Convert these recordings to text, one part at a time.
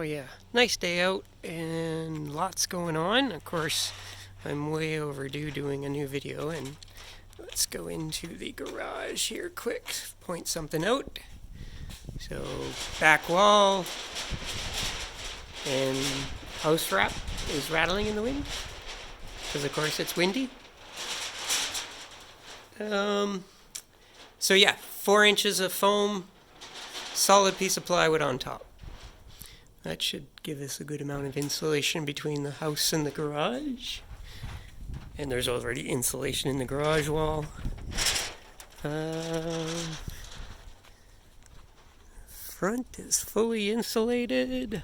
yeah, nice day out and lots going on. Of course, I'm way overdue doing a new video, and let's go into the garage here quick, point something out. So, back wall and house wrap is rattling in the wind, because of course it's windy. So yeah, 4 inches of foam, solid piece of plywood on top. That should give us a good amount of insulation between the house and the garage. And there's already insulation in the garage wall. Front is fully insulated.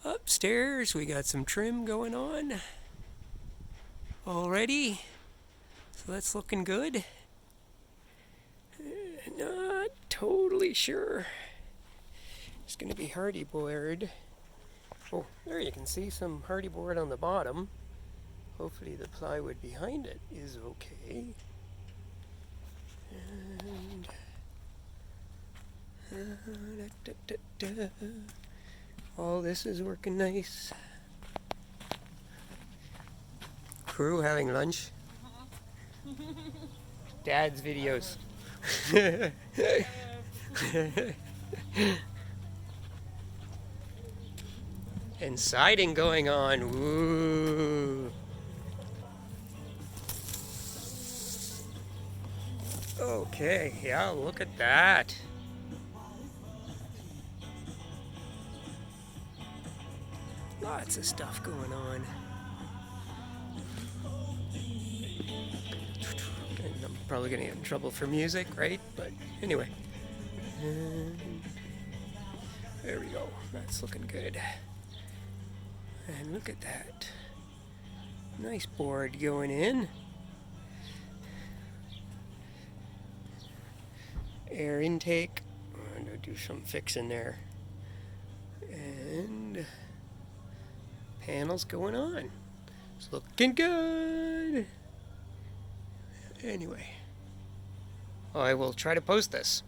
Upstairs we got some trim going on already. So that's looking good. Not totally sure. It's going to be hardy board. Oh, there you can see some hardy board on the bottom. Hopefully the plywood behind it is okay. And all this is working nice. Crew having lunch. Dad's videos. And siding going on. Woo. Okay, yeah, look at that. Lots of stuff going on. And I'm probably going to get in trouble for music, right? But anyway. And there we go. That's looking good. And look at that. Nice board going in. Air intake. I'm going to do some fixing there. And panels going on. It's looking good. Anyway, I will try to post this.